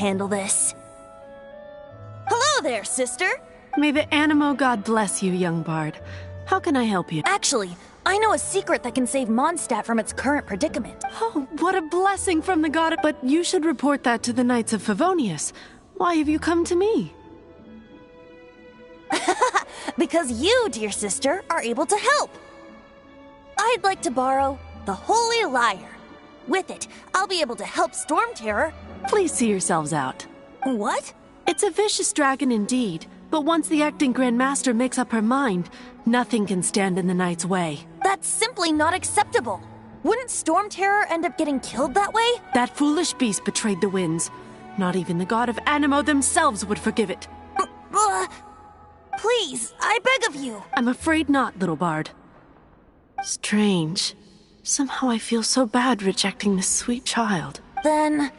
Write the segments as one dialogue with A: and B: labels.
A: handle this. Hello there, sister!
B: May the Animo god bless you, young bard. How can I help you?
A: Actually, I know a secret that can save Mondstadt from its current predicament.
B: Oh, what a blessing from the god! But you should report that to the Knights of Favonius. Why have you come to me?
A: Because you, dear sister, are able to help. I'd like to borrow the Holy Lyre. With it, I'll be able to help Stormterror.
B: Please see yourselves out.
A: What?
B: It's a vicious dragon indeed, but once the acting Grand Master makes up her mind, nothing can stand in the Knight's way.
A: That's simply not acceptable. Wouldn't Stormterror end up getting killed that way?
B: That foolish beast betrayed the winds. Not even the god of Animo themselves would forgive it.
A: Please, I beg of you.
B: I'm afraid not, little bard. Strange. Somehow I feel so bad rejecting this sweet child.
A: Then,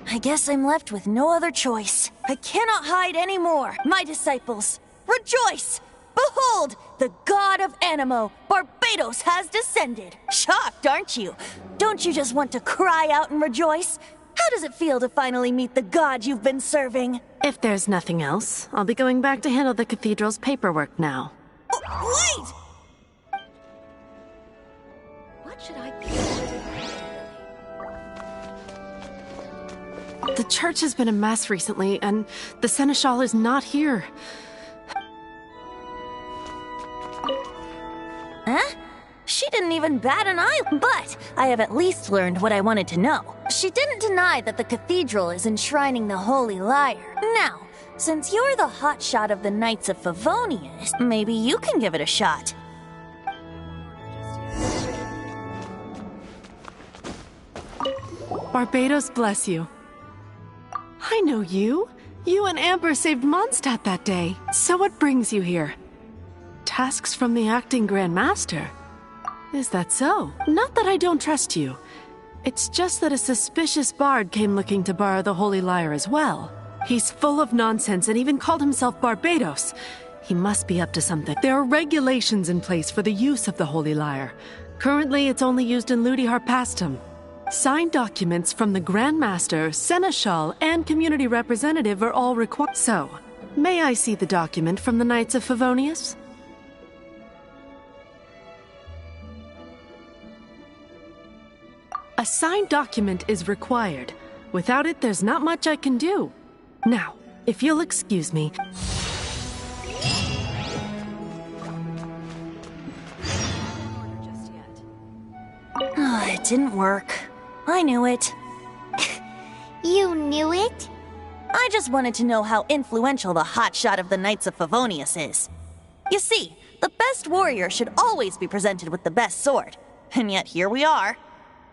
A: I guess I'm left with no other choice. I cannot hide anymore. My disciples, rejoice! Behold, the god of Animo, Barbados, has descended. Shocked, aren't you? Don't you just want to cry out and rejoice? How does it feel to finally meet the god you've been serving?
B: If there's nothing else, I'll be going back to handle the cathedral's paperwork now.
A: Wait! What should I do?
B: The church has been a mess recently, and the Seneschal is not here.
A: Huh? She didn't even bat an eye, but I have at least learned what I wanted to know. She didn't deny that the cathedral is enshrining the Holy Lyre. Now, since you're the hotshot of the Knights of Favonius, maybe you can give it a shot.
B: Barbados bless you. I know you. You and Amber saved Mondstadt that day. So what brings you here? Tasks from the acting Grand Master? Is that so? Not that I don't trust you. It's just that a suspicious bard came looking to borrow the Holy Lyre as well. He's full of nonsense and even called himself Barbados. He must be up to something. There are regulations in place for the use of the Holy Lyre. Currently, it's only used in Ludi Harpastum. Signed documents from the Grand Master, Seneschal, and community representative are all required. So, may I see the document from the Knights of Favonius? A signed document is required. Without it, there's not much I can do. Now, if you'll excuse me...
A: It didn't work. I knew it.
C: You knew it?
A: I just wanted to know how influential the hotshot of the Knights of Favonius is. You see, the best warrior should always be presented with the best sword. And yet here we are.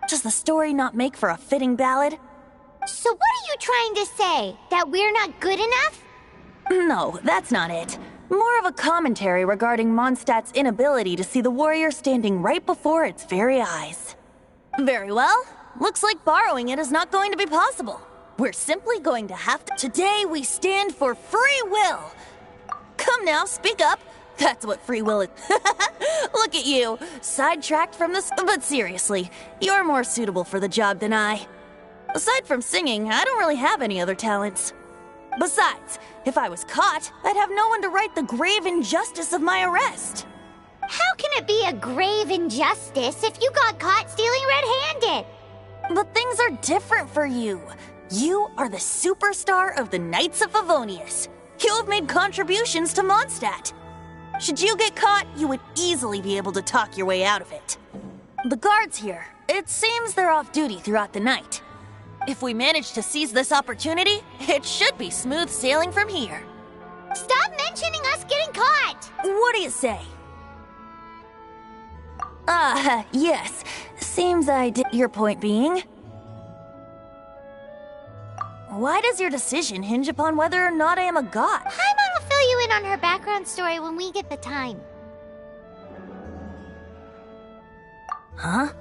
A: Does the story not make for a fitting ballad?
C: So what are you trying to say? That we're not good enough?
A: No, that's not it. More of a commentary regarding Mondstadt's inability to see the warrior standing right before its very eyes. Very well. Looks like borrowing it is not going to be possible. We're simply going to have to... Today we stand for free will. Come now, speak up. That's what free will is. Look at you, sidetracked from this. But seriously, you're more suitable for the job than I. Aside from singing, I don't really have any other talents. Besides, if I was caught, I'd have no one to right the grave injustice of my arrest.
C: How can it be a grave injustice if you got caught stealing red-handed?
A: But things are different for you. You are the superstar of the Knights of Favonius. You have made contributions to Mondstadt. Should you get caught, you would easily be able to talk your way out of it. The guards here, it seems they're off duty throughout the night. If we manage to seize this opportunity, it should be smooth sailing from here.
C: Stop mentioning us getting caught!
A: What do you say? Yes. Seems I did. Your point being? Why does your decision hinge upon whether or not I am a god?
C: Paimon will fill you in on her background story when we get the time.
A: Huh?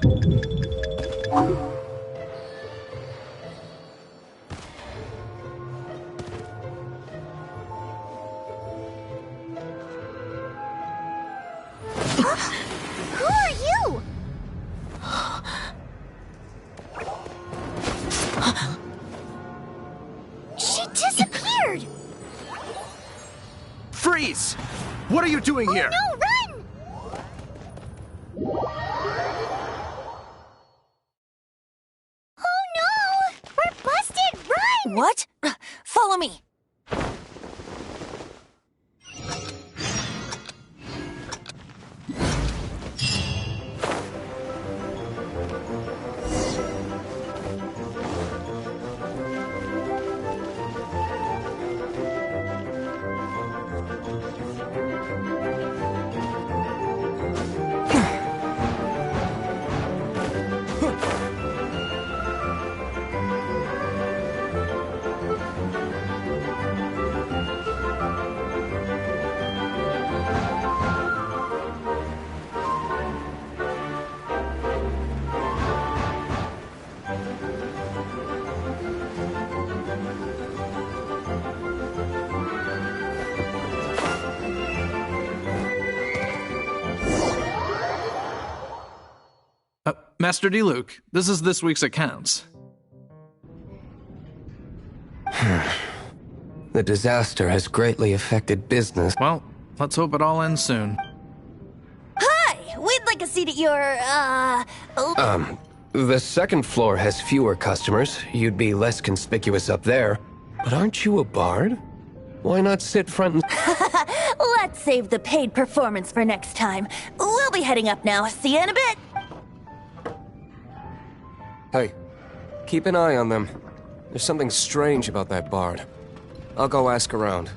C: Who are you? She disappeared!
D: Freeze! What are you doing here?
C: No, run! Oh no! We're busted! Run!
A: What? Follow me.
E: Master Diluc, this is this week's accounts.
F: The disaster has greatly affected business.
E: Well, let's hope it all ends soon.
A: Hi! We'd like a seat at your,
F: The second floor has fewer customers. You'd be less conspicuous up there. But aren't you a bard? Why not sit front and...
A: Let's save the paid performance for next time. We'll be heading up now. See you in a bit.
F: Hey, keep an eye on them. There's something strange about that bard. I'll go ask around.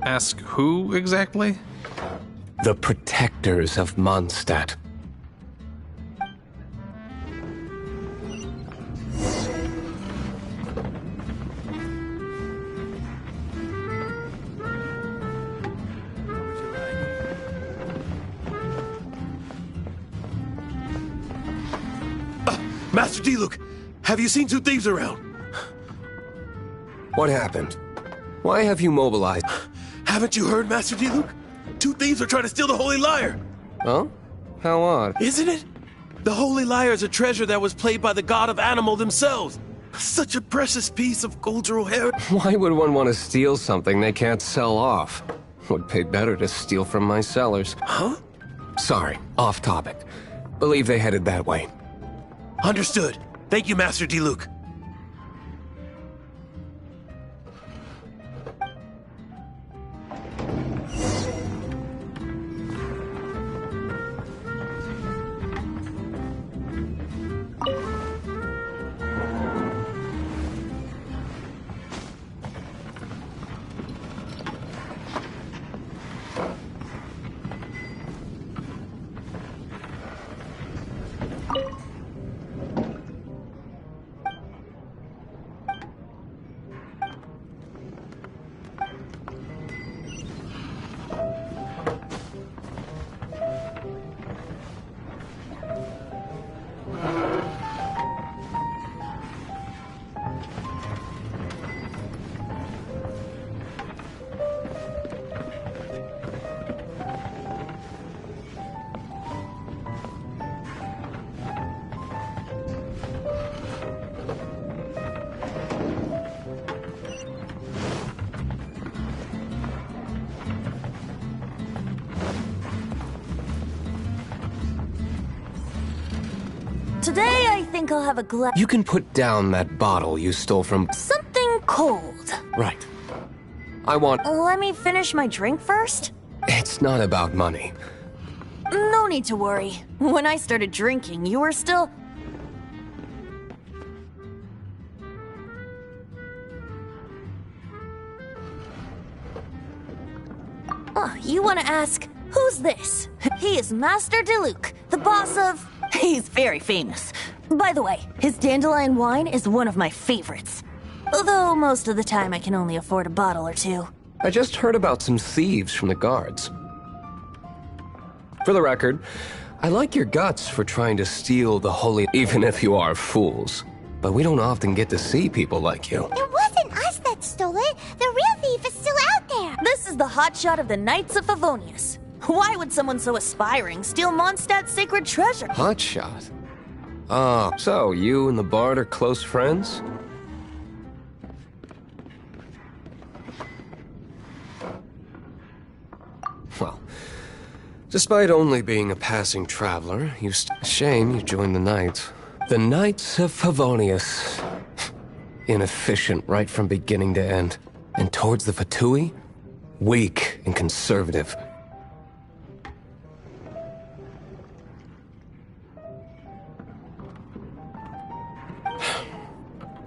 E: Ask who exactly?
F: The protectors of Mondstadt.
D: Master Diluc, have you seen two thieves around?
F: What happened? Why have you mobilized?
D: Haven't you heard, Master Diluc? Two thieves are trying to steal the Holy Lyre.
F: Huh? How odd.
D: Isn't it? The Holy Lyre is a treasure that was played by the god of animal themselves. Such a precious piece of cultural heritage.
F: Why would one want to steal something they can't sell off? Would pay better to steal from my sellers.
D: Huh?
F: Sorry, off topic. Believe they headed that way.
D: Understood. Thank you, Master Diluc.
A: Today, I think I'll have a glass...
F: You can put down that bottle you stole from...
A: Something cold.
F: Right. I want...
A: Let me finish my drink first?
F: It's not about money.
A: No need to worry. When I started drinking, you were still... Oh, you want to ask, who's this? He is Master Diluc, the boss of... He's very famous. By the way, his dandelion wine is one of my favorites. Although most of the time I can only afford a bottle or two.
F: I just heard about some thieves from the guards. For the record, I like your guts for trying to steal the holy, even if you are fools. But we don't often get to see people like you.
C: It wasn't us that stole it. The real thief is still out there.
A: This is the hotshot of the Knights of Favonius. Why would someone so aspiring steal Mondstadt's sacred treasure?
F: Hotshot? Oh, so you and the Bard are close friends? Well, despite only being a passing traveler, shame you joined the Knights. The Knights of Favonius. Inefficient right from beginning to end. And towards the Fatui, weak and conservative.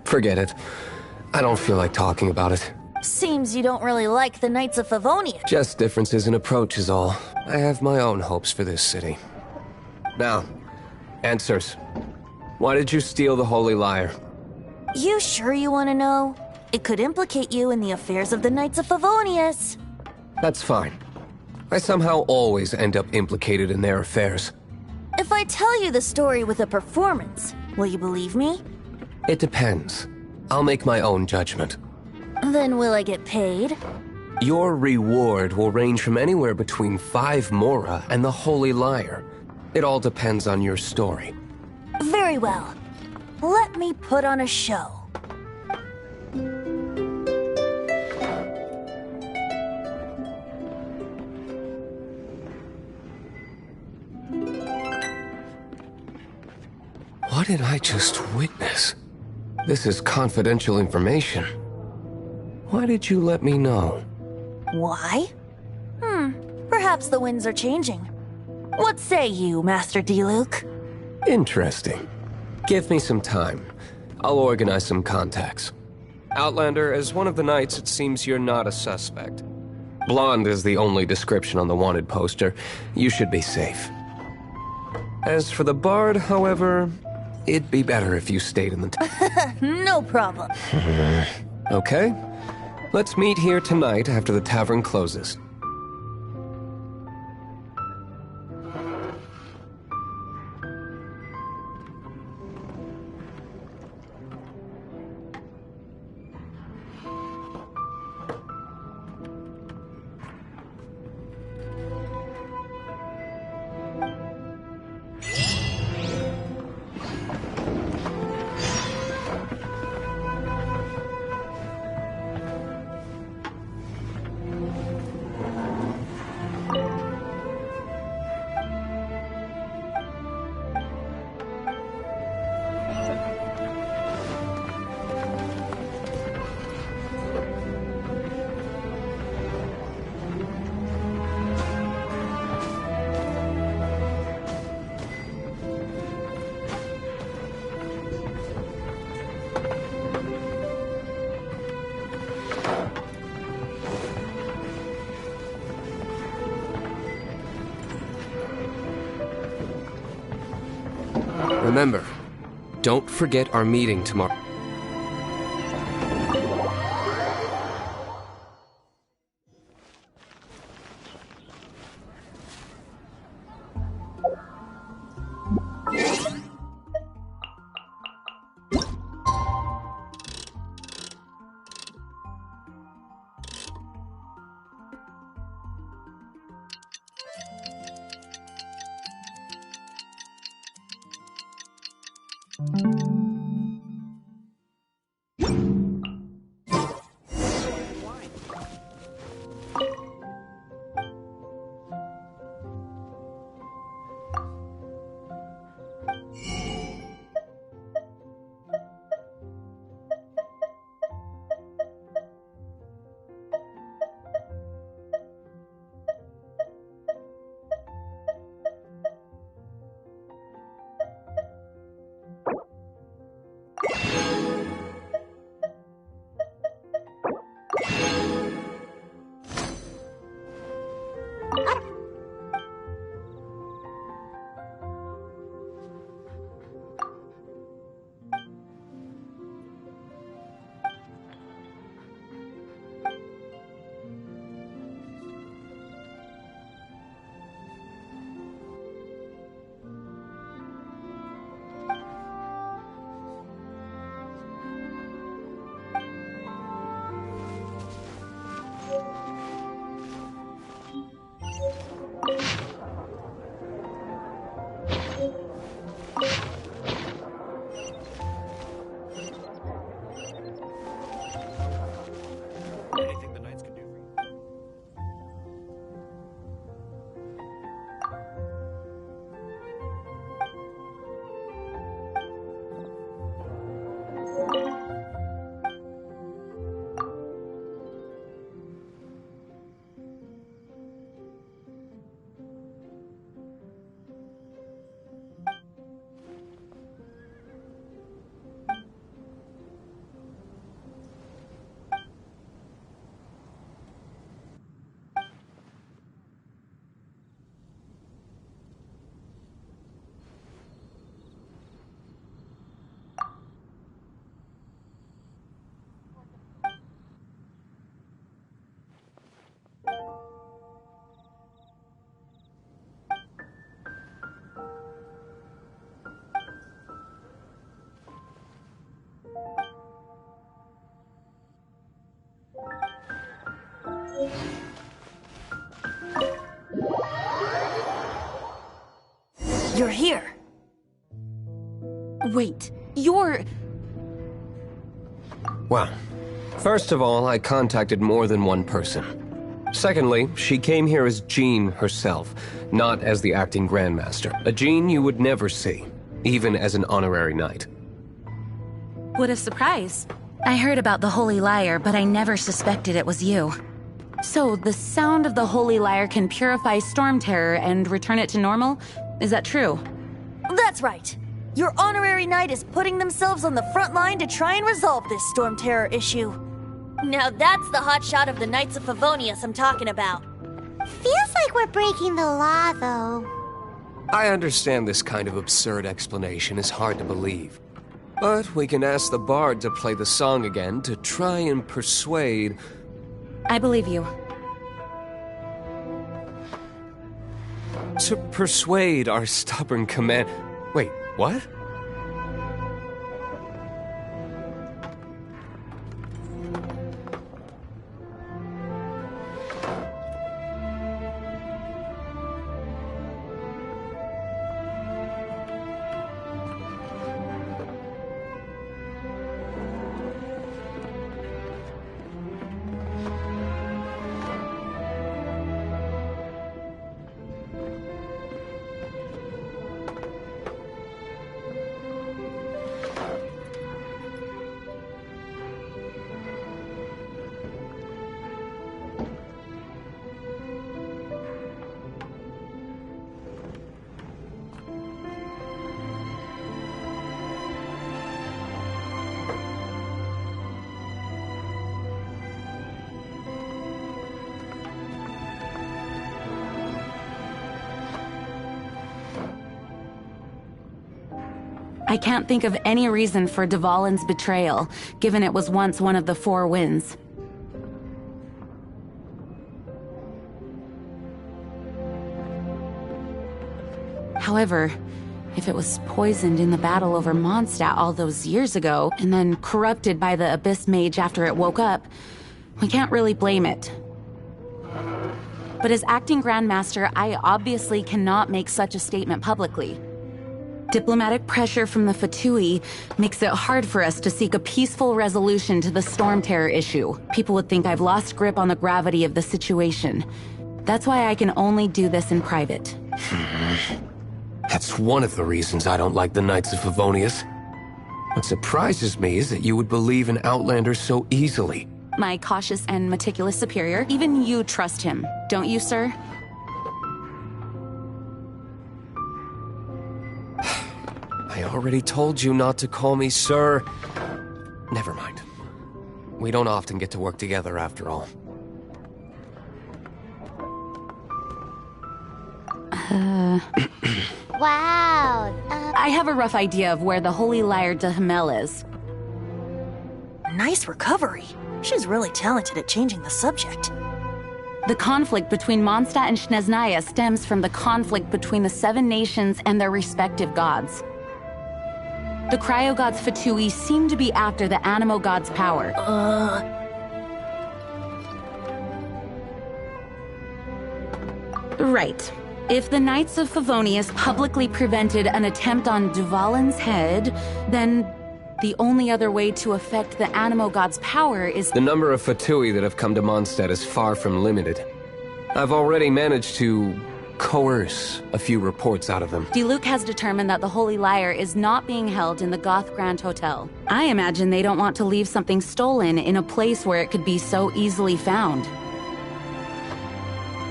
F: Forget it. I don't feel like talking about it.
A: Seems you don't really like the Knights of Favonius.
F: Just differences in approach is all. I have my own hopes for this city. Now, answers. Why did you steal the Holy Lyre?
A: You sure you want to know? It could implicate you in the affairs of the Knights of Favonius.
F: That's fine. I somehow always end up implicated in their affairs.
A: If I tell you the story with a performance, will you believe me?
F: It depends. I'll make my own judgment.
A: Then will I get paid?
F: Your reward will range from anywhere between 5 Mora and the Holy Lyre. It all depends on your story.
A: Very well. Let me put on a show.
F: What did I just witness? This is confidential information. Why did you let me know?
A: Why? Perhaps the winds are changing. What say you, Master D-Luke?
F: Interesting. Give me some time. I'll organize some contacts. Outlander, as one of the Knights, it seems you're not a suspect. Blonde is the only description on the wanted poster. You should be safe. As for the Bard, however, it'd be better if you stayed in the
A: No problem.
F: Okay. Let's meet here tonight after the tavern closes. Remember, don't forget our meeting tomorrow.
A: You're here.
G: Wait, you're...
F: Well, first of all, I contacted more than one person. Secondly, she came here as Jean herself, not as the acting Grandmaster. A Jean you would never see, even as an honorary knight.
G: What a surprise.
H: I heard about the Holy Lyre, but I never suspected it was you.
G: So, the sound of the Holy Lyre can purify Stormterror and return it to normal? Is that true?
A: That's right. Your honorary knight is putting themselves on the front line to try and resolve this Stormterror issue. Now that's the hotshot of the Knights of Favonius I'm talking about.
C: Feels like we're breaking the law, though.
F: I understand this kind of absurd explanation is hard to believe. But we can ask the bard to play the song again to try and persuade...
G: I believe you.
F: To persuade our stubborn command... Wait, what?
G: I can't think of any reason for Dvalin's betrayal, given it was once one of the Four Winds. However, if it was poisoned in the battle over Mondstadt all those years ago, and then corrupted by the Abyss Mage after it woke up, we can't really blame it. But as acting Grandmaster, I obviously cannot make such a statement publicly. Diplomatic pressure from the Fatui makes it hard for us to seek a peaceful resolution to the Stormterror issue. People would think I've lost grip on the gravity of the situation. That's why I can only do this in private.
F: That's one of the reasons I don't like the Knights of Favonius. What surprises me is that you would believe in Outlanders so easily.
G: My cautious and meticulous superior, even you trust him, don't you, sir?
F: I already told you not to call me sir. Never mind. We don't often get to work together after all.
C: Wow.
G: I have a rough idea of where the Holy Lyre de Himmel is.
A: Nice recovery. She's really talented at changing the subject.
G: The conflict between Mondstadt and Snezhnaya stems from the conflict between the Seven Nations and their respective gods. The cryo-gods Fatui seem to be after the Animo god's power. Right. If the Knights of Favonius publicly prevented an attempt on Dvalin's head, then the only other way to affect the Animo god's power is...
F: The number of Fatui that have come to Mondstadt is far from limited. I've already managed to coerce a few reports out of them.
G: Diluc has determined that the Holy Lyre is not being held in the Goth Grand Hotel. I imagine they don't want to leave something stolen in a place where it could be so easily found.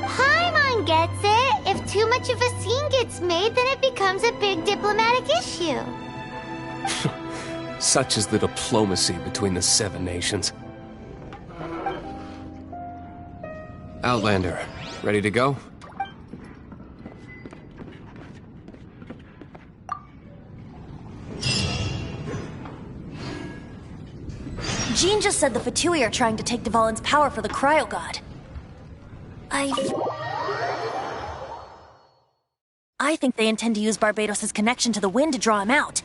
C: Paimon gets it. If too much of a scene gets made, then it becomes a big diplomatic issue.
F: Such is the diplomacy between the Seven Nations. Outlander, ready to go?
A: Jean just said the Fatui are trying to take Dvalin's power for the Cryo God. I think they intend to use Barbados' connection to the wind to draw him out.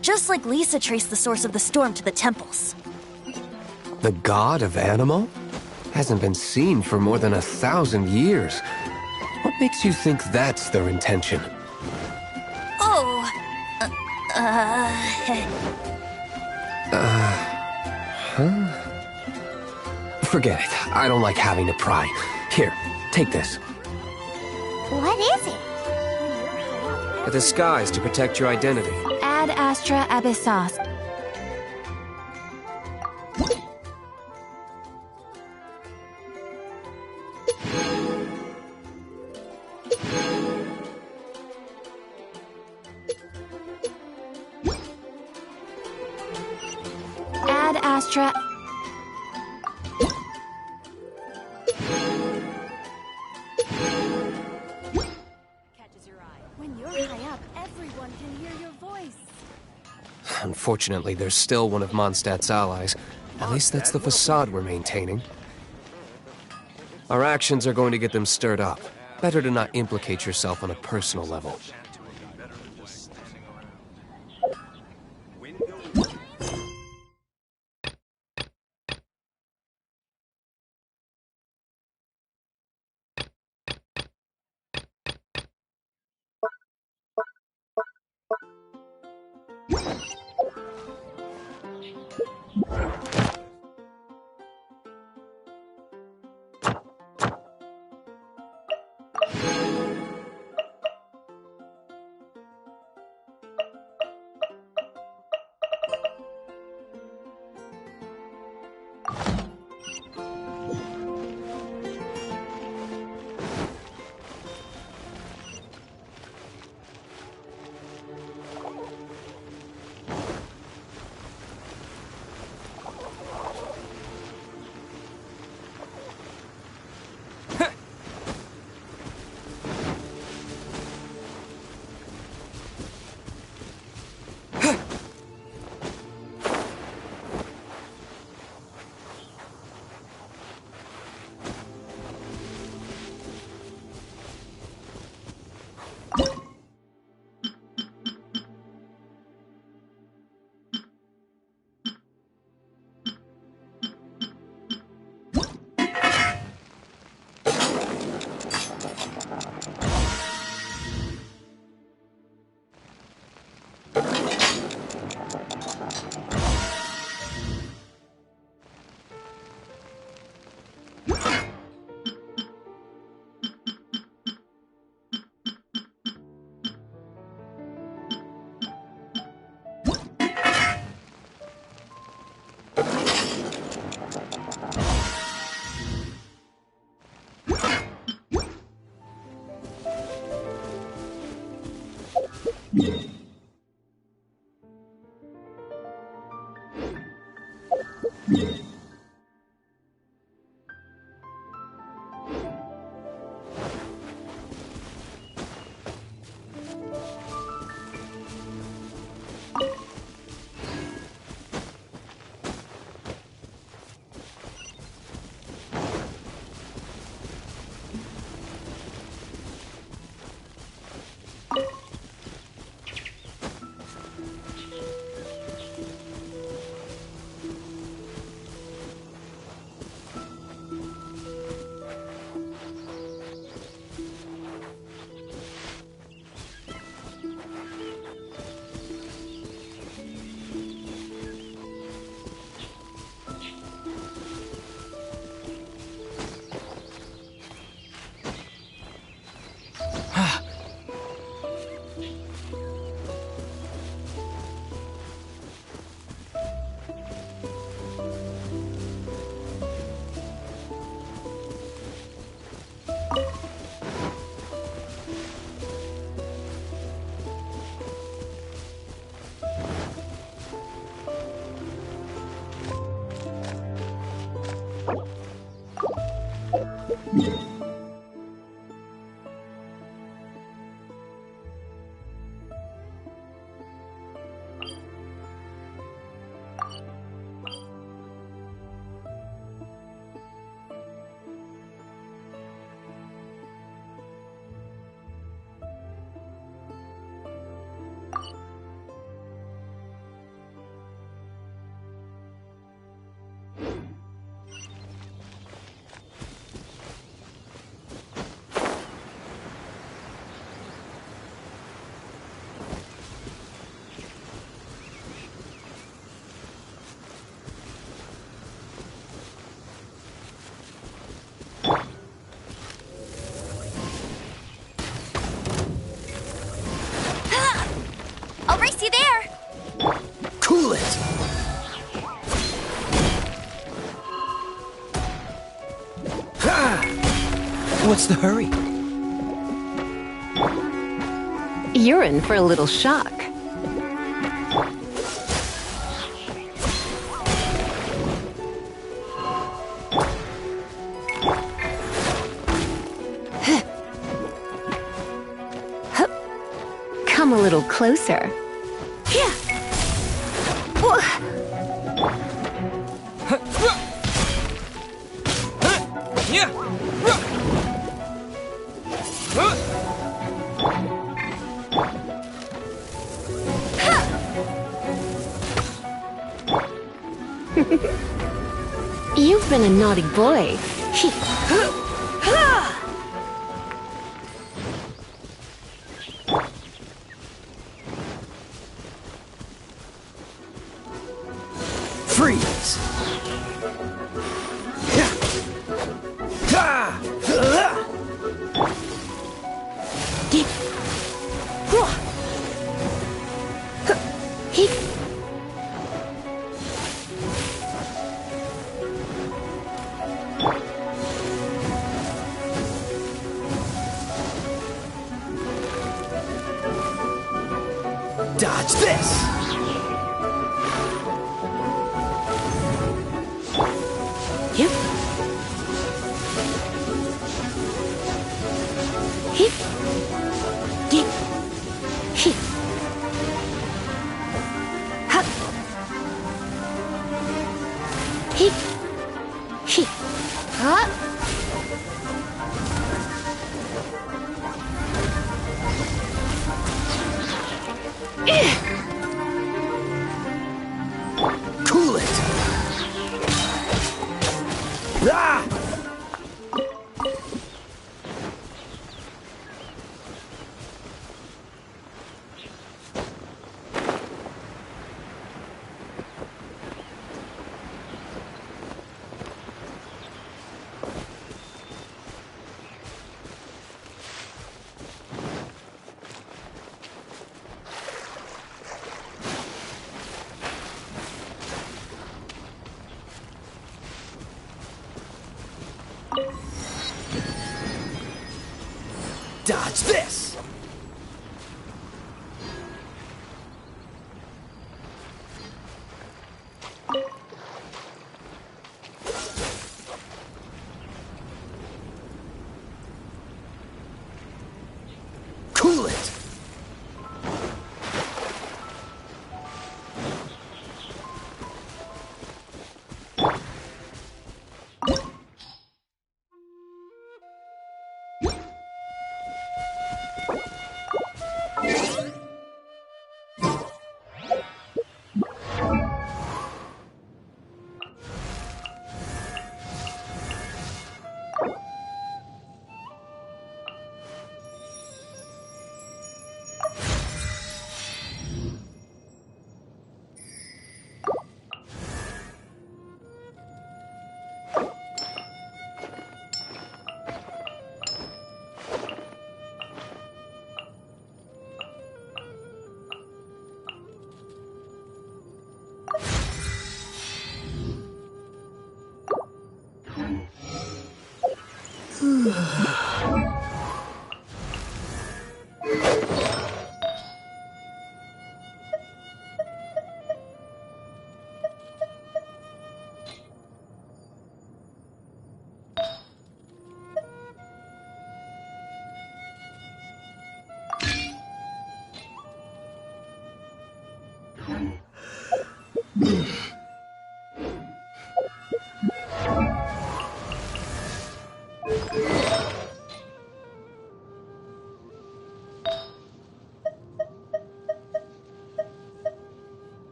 A: Just like Lisa traced the source of the storm to the temples.
F: The god of Animo? Hasn't been seen for more than 1,000 years. What makes you think that's their intention? Forget it. I don't like having to pry. Here, take this.
C: What is it?
F: A disguise to protect your identity.
H: Ad astra abyssos. Ad astra.
F: Unfortunately, there's still one of Mondstadt's allies. At least that's the facade we're maintaining. Our actions are going to get them stirred up. Better to not implicate yourself on a personal level.
A: I'll race you there!
D: Cool it! Ha! What's the hurry?
I: You're in for a little shock. Come a little closer.
A: Yeah!
I: You've been a naughty boy.
D: Freeze! Dodge this!
I: Yep. Hip. Dip. Hip. Hup. Hip. Hip. Hup.
D: Cool it! Ah! Dodge this! Cool it!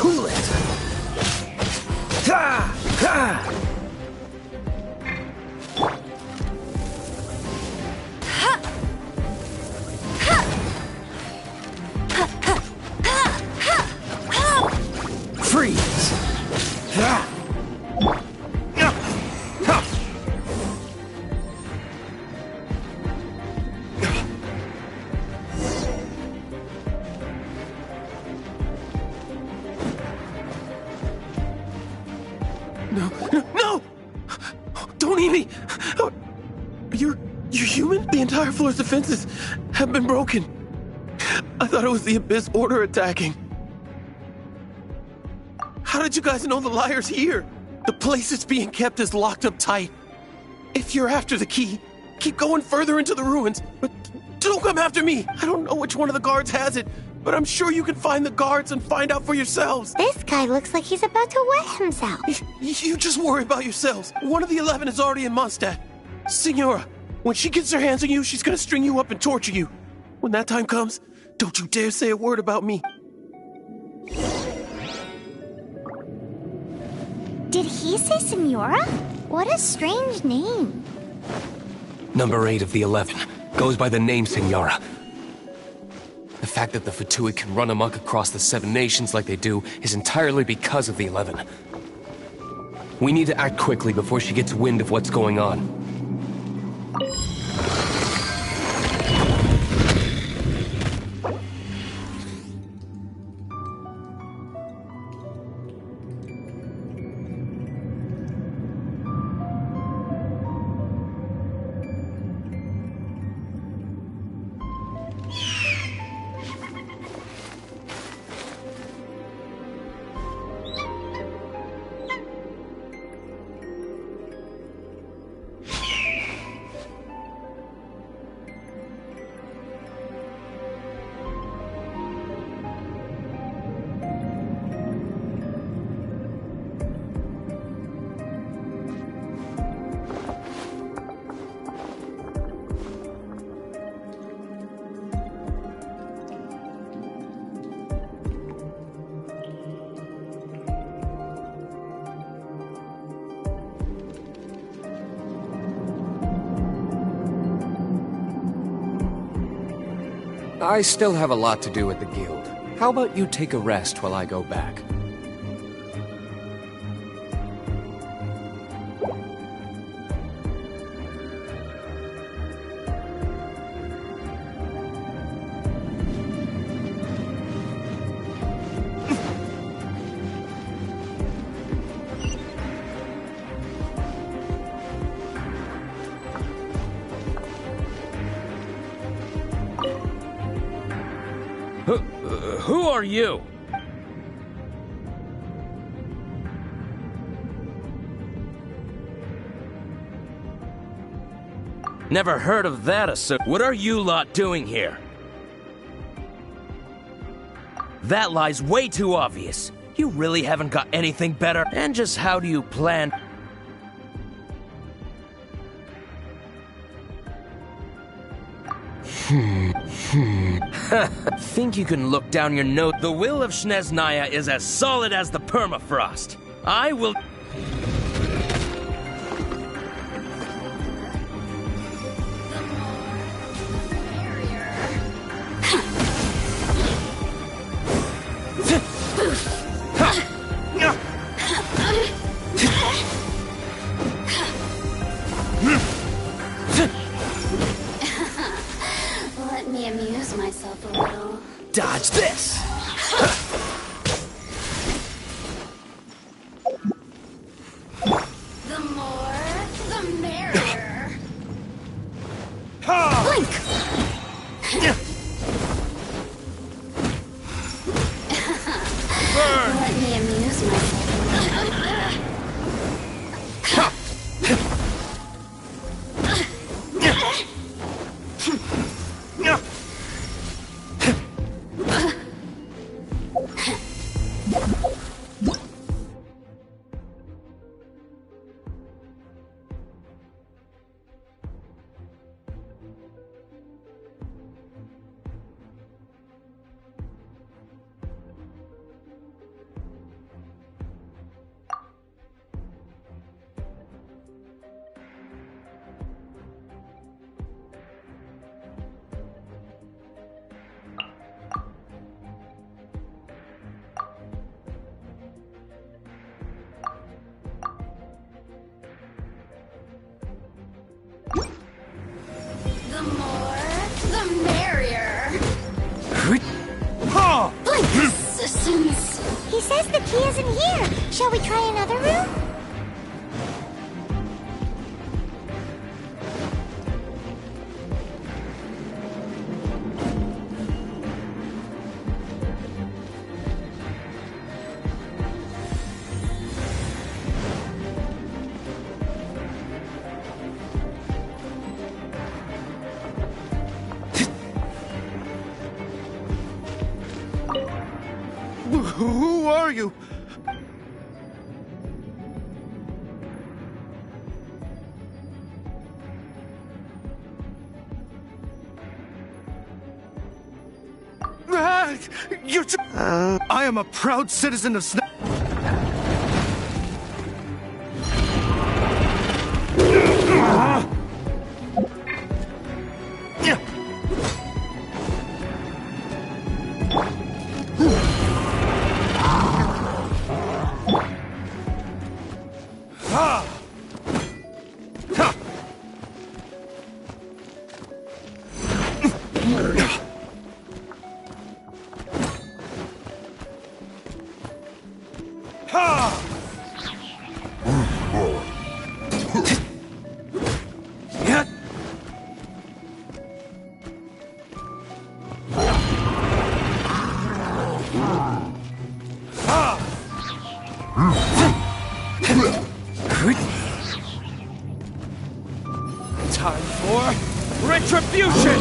F: Cool it! Ha! Ha! Freeze! Ha!
D: No! Don't eat me! You're human? The entire floor's defenses have been broken. I thought it was the Abyss Order attacking. How did you guys know the liar's here? The place it's being kept is locked up tight. If you're after the key, keep going further into the ruins, but don't come after me. I don't know which one of the guards has it, but I'm sure you can find the guards and find out for yourselves.
C: This guy looks like he's about to wet himself.
D: You just worry about yourselves. One of the 11 is already in Mondstadt. Signora, when she gets her hands on you, she's gonna string you up and torture you. When that time comes, don't you dare say a word about me.
C: Did he say Senora? What a strange name.
F: Number 8 of the 11 goes by the name Signora. The fact that the Fatui can run amok across the 7 nations like they do is entirely because of the 11. We need to act quickly before she gets wind of what's going on. I still have a lot to do at the guild. How about you take a rest while I go back?
J: Who are you? Never heard of that, what are you lot doing here? That lie's way too obvious. You really haven't got anything better? And just how do you plan? Think you can look down your nose? The will of Snezhnaya is as solid as the permafrost. I will...
I: Let me amuse myself a little.
J: Dodge this!
I: The more, the merrier.
J: Blink!
I: Let me amuse myself a little. Since...
C: He says the key isn't here. Shall we try another room?
D: Who are you? I am a proud citizen of time for retribution!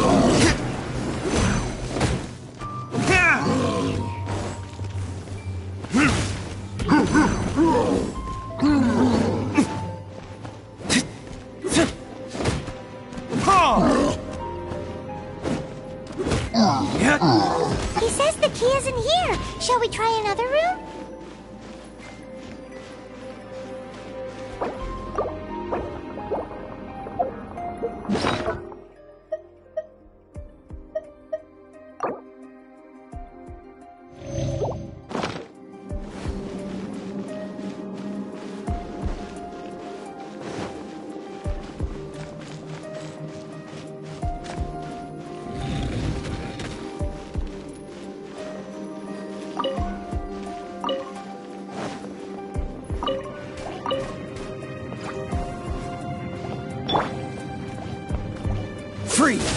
C: He says the key isn't here. Shall we try another room?
D: Freeze!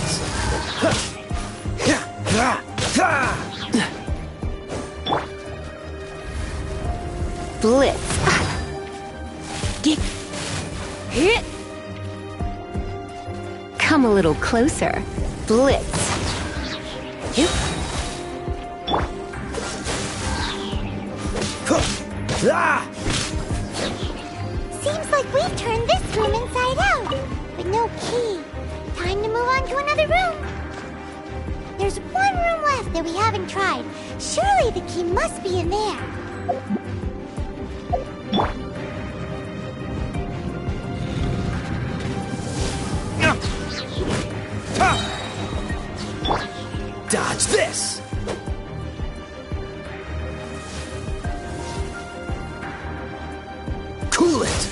C: Blitz. Get. Hit. Come a little closer. Blitz. Yep. Seems like we've turned this room inside out, but no key. Time to move on to another room. There's one room left that we haven't tried. Surely the key must be in there.
D: Dodge this! Cool it!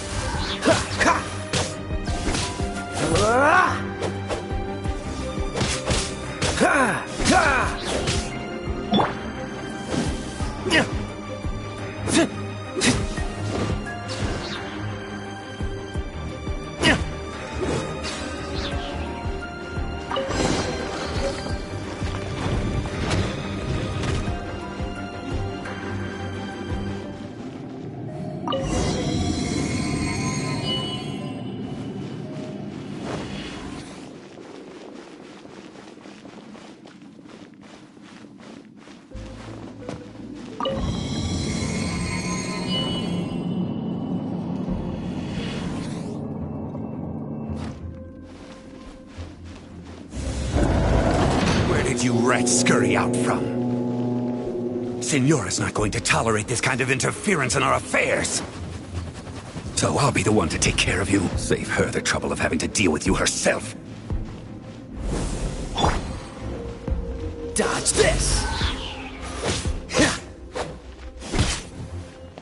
K: You rats scurry out from. Signora's not going to tolerate this kind of interference in our affairs. So I'll be the one to take care of you. Save her the trouble of having to deal with you herself.
D: Dodge this!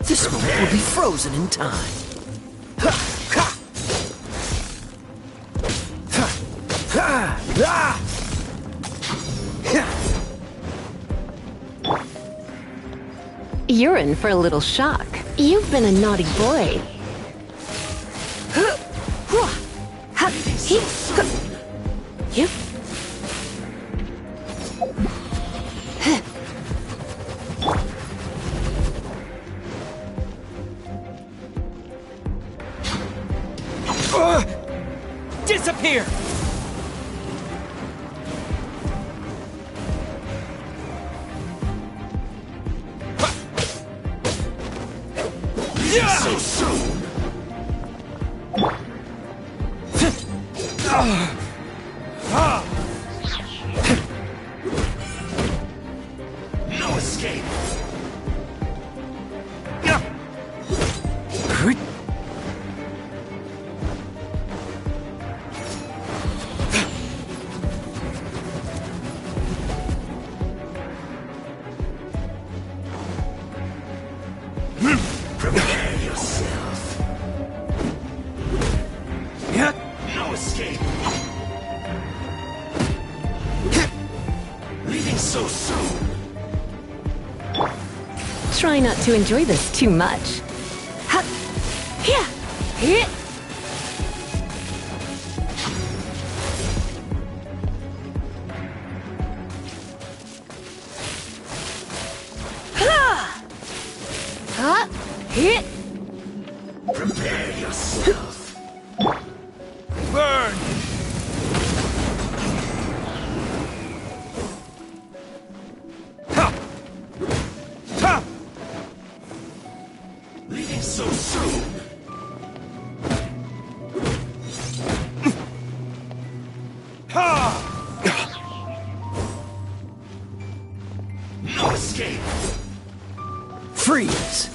D: This moment will be frozen in time.
L: You're in for a little shock. You've been a naughty boy. You.
J: Disappear!
K: So soon! No escape! Prepare yourself. No escape. Leaving so soon.
L: Try not to enjoy this too much.
K: Prepare yourself.
J: Burn!
K: Leaving so soon. No escape.
J: Freeze!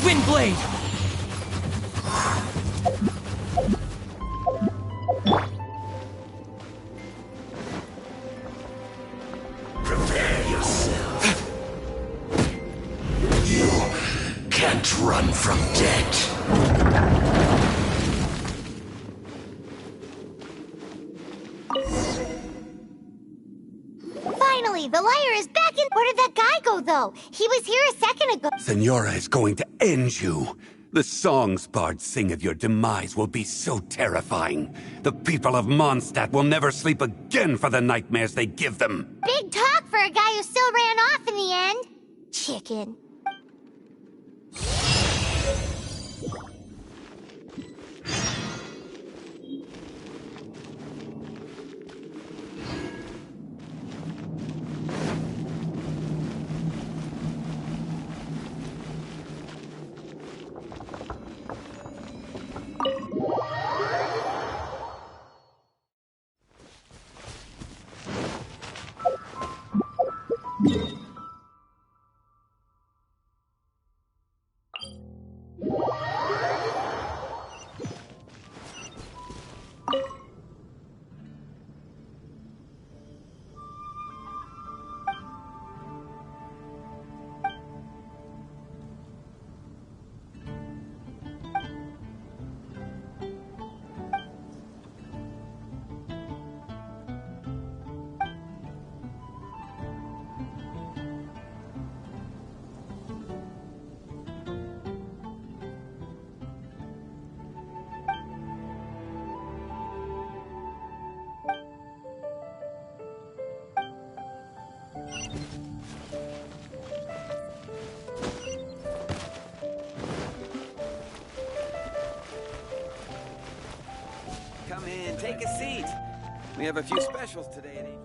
J: Windblade!
K: Prepare yourself. You can't run from death.
C: Finally, the liar is back in. Where did that guy go, though? He was here a second ago.
K: Senora is going to end you. The songs bards sing of your demise will be so terrifying. The people of Mondstadt will never sleep again for the nightmares they give them.
C: Big talk for a guy who still ran off in the end. Chicken.
M: Come in, take a seat. We have a few specials today at 8.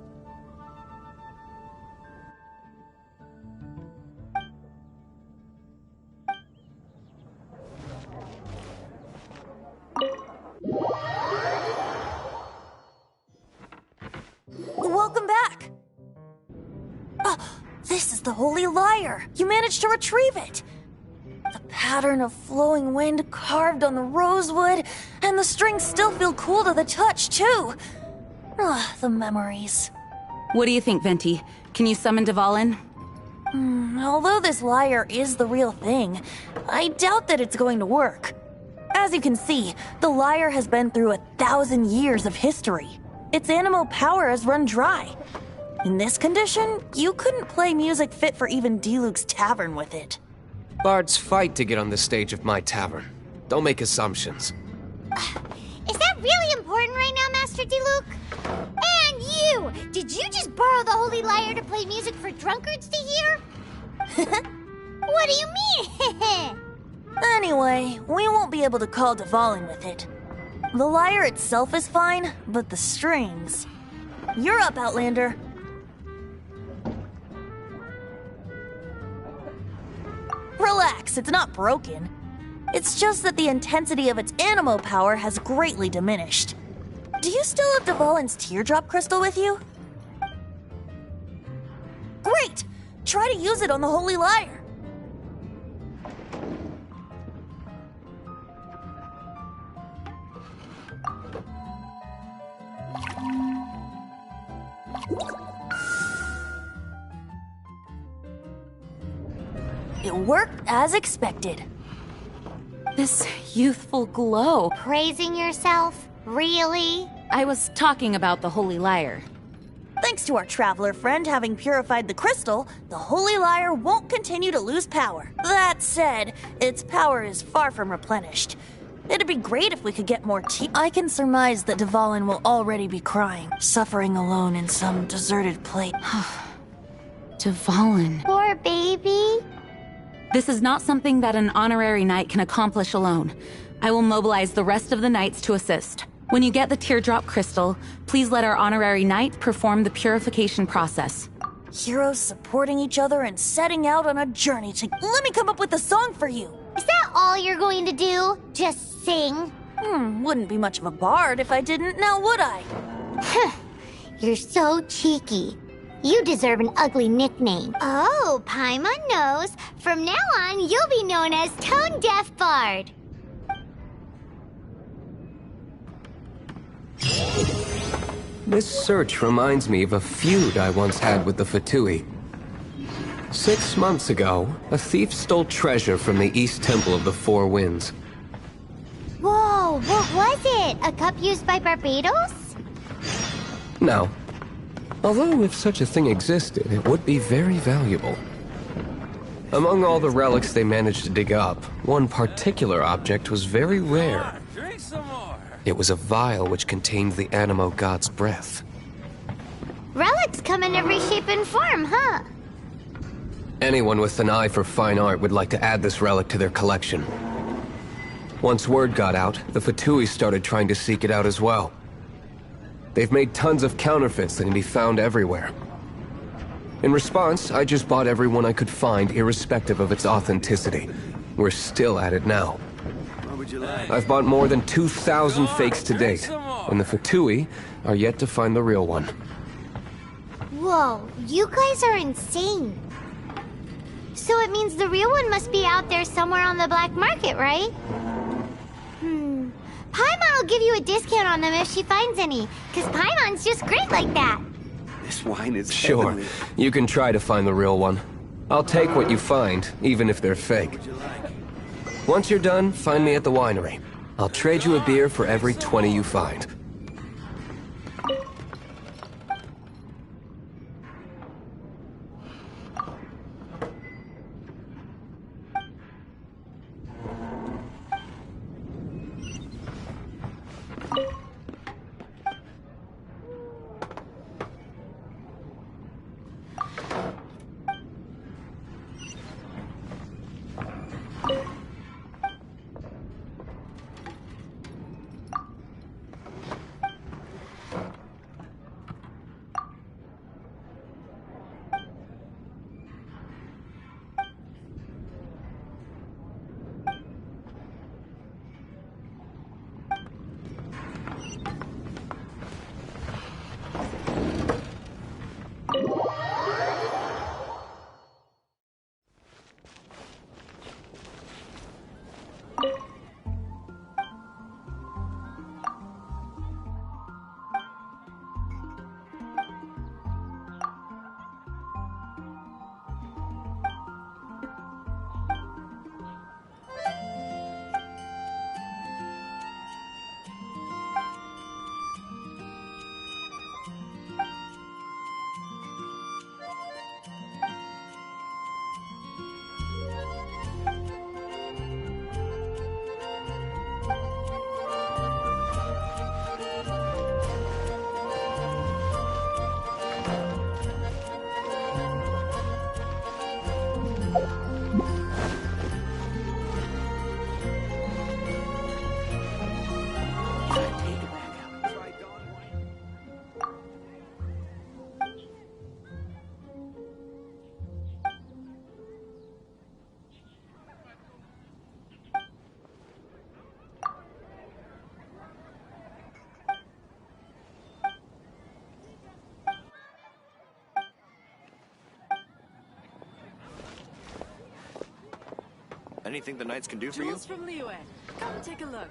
A: Welcome back. This is the Holy Lyre. You managed to retrieve it. The pattern of flowing wind carved on the rosewood, and the strings still feel cool to the touch, too. The memories.
G: What do you think, Venti? Can you summon Dvalin?
A: Although this lyre is the real thing, I doubt that it's going to work. As you can see, the lyre has been through 1,000 years of history. Its animal power has run dry. In this condition, you couldn't play music fit for even Diluc's tavern with it.
F: Bards fight to get on the stage of my tavern. Don't make assumptions.
C: Is that really important right now, Master Diluc? And you! Did you just borrow the Holy Lyre to play music for drunkards to hear? What do you mean?
A: Anyway, we won't be able to call Dvalin with it. The lyre itself is fine, but the strings... You're up, Outlander. Relax, it's not broken. It's just that the intensity of its animo power has greatly diminished. Do you still have Dvalin's teardrop crystal with you? Great! Try to use it on the Holy Lyre. It worked as expected.
G: This youthful glow.
C: Praising yourself? Really?
G: I was talking about the Holy Lyre.
A: Thanks to our traveler friend having purified the crystal, the Holy Lyre won't continue to lose power. That said, its power is far from replenished. It'd be great if we could get more tea. I can surmise that Dvalin will already be crying, suffering alone in some deserted place.
G: Dvalin.
C: Poor baby.
G: This is not something that an honorary knight can accomplish alone. I will mobilize the rest of the knights to assist. When you get the teardrop crystal, please let our honorary knight perform the purification process.
A: Heroes supporting each other and setting out on a journey to... Let me come up with a song for you!
C: Is that all you're going to do? Just sing?
A: Wouldn't be much of a bard if I didn't, now would I?
C: You're so cheeky. You deserve an ugly nickname. Oh, Paimon knows. From now on, you'll be known as Tone Deaf Bard.
F: This search reminds me of a feud I once had with the Fatui. 6 months ago, a thief stole treasure from the East Temple of the Four Winds.
C: Whoa, what was it? A cup used by Barbados?
F: No. Although if such a thing existed, it would be very valuable. Among all the relics they managed to dig up, one particular object was very rare. It was a vial which contained the Animo God's breath.
C: Relics come in every shape and form, huh?
F: Anyone with an eye for fine art would like to add this relic to their collection. Once word got out, the Fatui started trying to seek it out as well. They've made tons of counterfeits that can be found everywhere. In response, I just bought every one I could find, irrespective of its authenticity. We're still at it now. I've bought more than 2,000 fakes to date, and the Fatui are yet to find the real one.
C: Whoa, you guys are insane. So it means the real one must be out there somewhere on the black market, right? Paimon will give you a discount on them if she finds any, because Paimon's just great like that.
M: This wine is
F: Sure,
M: heavenly.
F: you can try to find the real one. I'll take what you find, even if they're fake. Once you're done, find me at the winery. I'll trade you a beer for every 20 you find.
N: Anything the Knights can do for you?
B: Jewels from Liyue. Come take a look.